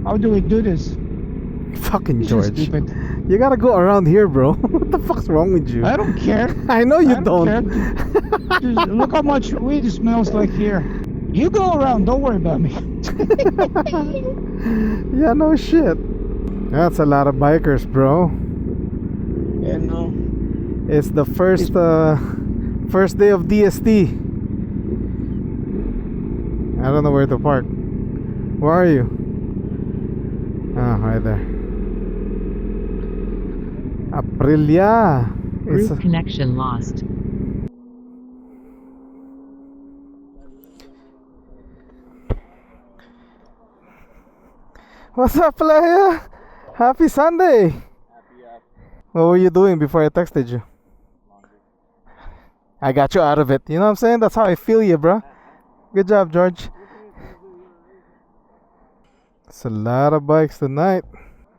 How do we do this? Fucking This is George. stupid. You gotta go around here, bro. What the fuck's wrong with you? I don't care. I know you I don't. care. Just look how much weed it smells like here. You go around. Don't worry about me. Yeah, no shit. That's a lot of bikers, bro. Yeah, no. It's the first day of DST. I don't know where to park. Where are you? Ah, right there. Aprilia. It's Group connection lost. What's up, playa? Happy Sunday. What were you doing before I texted you? I got you out of it. You know what I'm saying? That's how I feel you, bro. Good job, George. It's a lot of bikes tonight.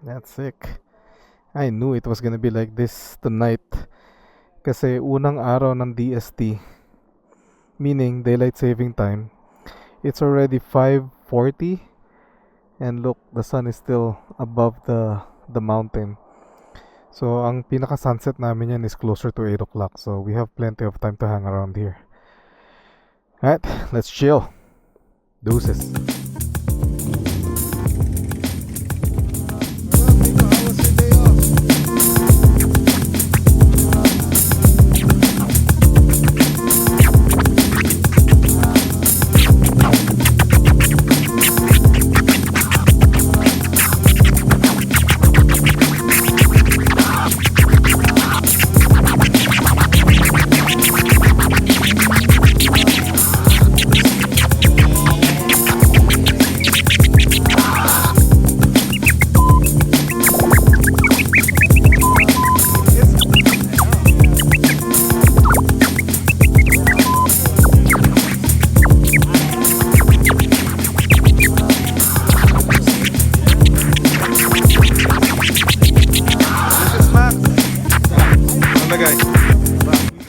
That's sick. I knew it was gonna be like this tonight. Kasi unang araw ng DST, meaning daylight saving time. It's already 5:40, and look, the sun is still above the mountain. So ang pinaka sunset namin yan is closer to 8 o'clock. So we have plenty of time to hang around here. Alright, let's chill. Deuces.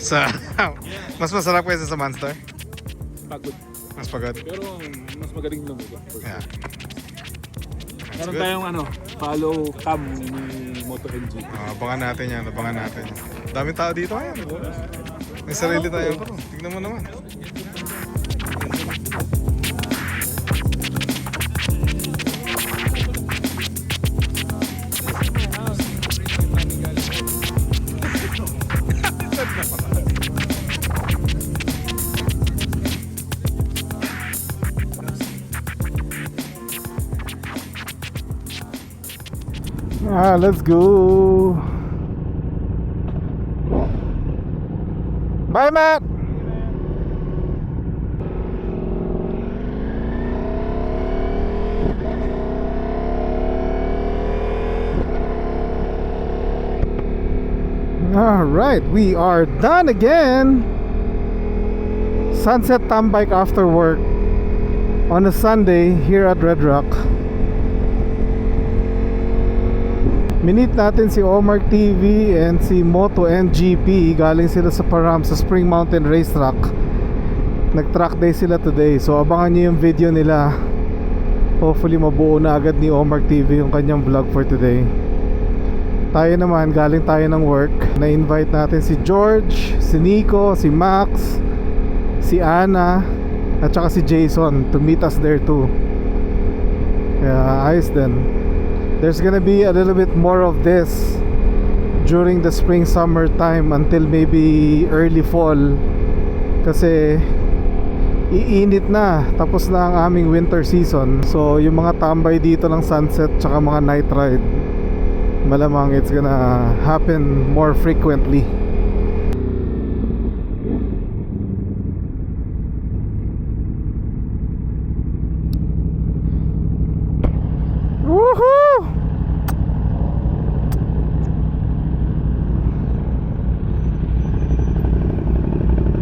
Sa mas masarap kaysa sa Monster? Pagod. Mas pagod? Pero mas magaling lumigo. Yeah. Meron tayong follow cam ni Moto NG. Abangan natin yan, abangan natin. Daming tao dito ngayon. May sarili tayong crew. Tignan mo naman. Let's go. Bye, Matt. All right, we are done again. Sunset Tambike after work on a Sunday here at Red Rock. Minit natin si Omar TV and si Moto MGP. Galing sila sa Param sa Spring Mountain Racetrack. Nag-track day sila today. So abangan nyo yung video nila. Hopefully mabuo na agad ni Omar TV yung kanyang vlog for today. Tayo naman, galing tayo ng work. Na-invite natin si George, si Nico, si Max, si Ana, at saka si Jason to meet us there too. Kaya ayos din. There's gonna be a little bit more of this during the spring summer time until maybe early fall. Kasi iinit na, tapos na ang aming winter season. So yung mga tambay dito ng sunset tsaka mga night ride, malamang it's gonna happen more frequently. Woohoo!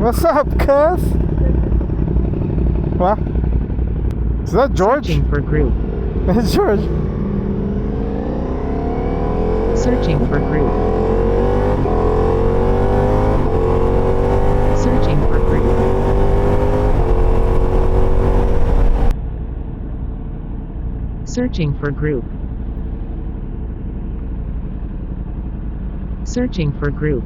What's up, cuz? What? Is that George? Searching for group. That's George. Searching for group. Searching for group. Searching for group. Searching for group.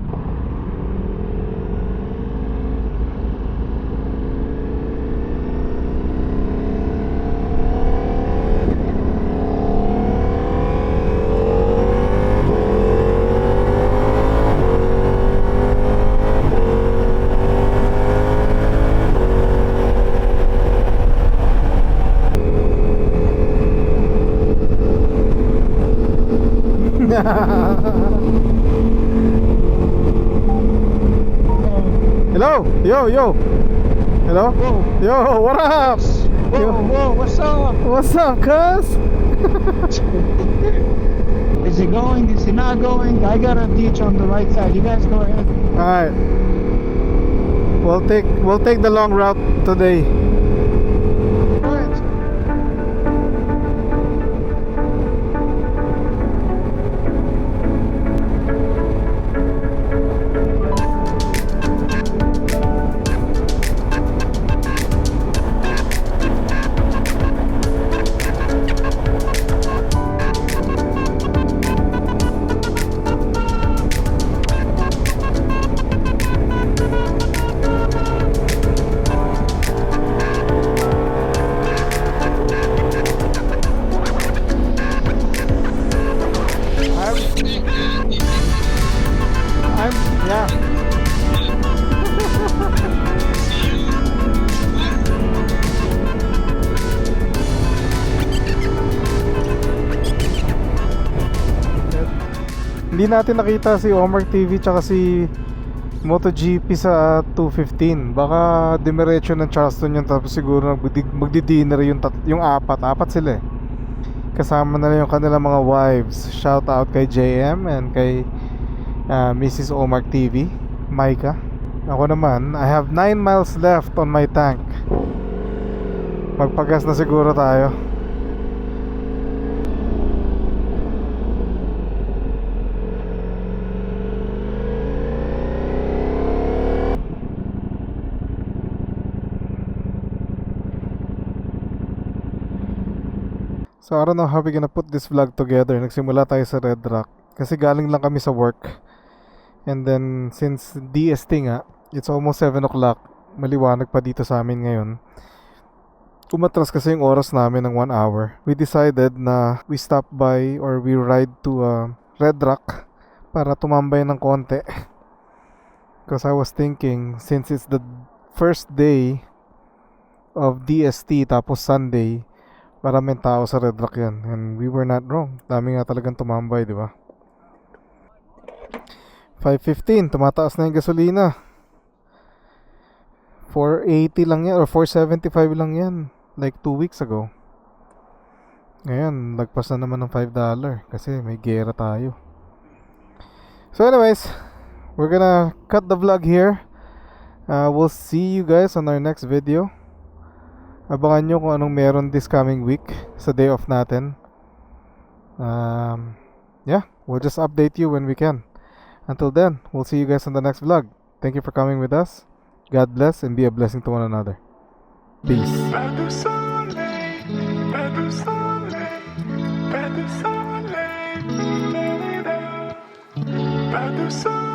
Hello, yo. Hello, Whoa. yo. What up? Whoa, what's up? What's up, cuz? Is he going? Is he not going? I got a ditch on the right side. You guys go ahead. All right. We'll take the long route today. Go ahead. Yeah. Hindi natin nakita si Omar TV tsaka si MotoGP sa 2:15. Baka dimiretso ng Charleston yun, tapos siguro magdi-dinner yung apat sila eh. Kasama na lang yung kanilang mga wives. Shout out kay JM and kay Mrs. Omar TV, Maika. Ako naman, I have 9 miles left on my tank. Magpagas na siguro tayo. So I don't know how we're gonna put this vlog together. Nagsimula tayo sa Red Rock kasi galing lang kami sa work. And then since DST nga, it's almost 7 o'clock. Maliwanag pa dito sa amin ngayon. Umatras kasi yung oras namin ng 1 hour. We decided na we stop by or we ride to Red Rock para tumambay ng konti. Because I was thinking, since it's the first day of DST tapos Sunday, maraming tao sa Red Rock yan. And we were not wrong. Dami nga talagang tumambay, di ba? 5:15, tumataas na yung gasolina. 480 lang yan or 475 lang yan. Like 2 weeks ago. Ngayon, lagpas na naman ng $5 kasi may gera tayo. So anyways, we're gonna cut the vlog here. We'll see you guys on our next video. Abangan nyo kung anong meron this coming week sa day off natin. Yeah, we'll just update you when we can. Until then, we'll see you guys on the next vlog. Thank you for coming with us. God bless and be a blessing to one another. Peace. Pas de soleil, pas de soleil, pas de soleil, pas de soleil.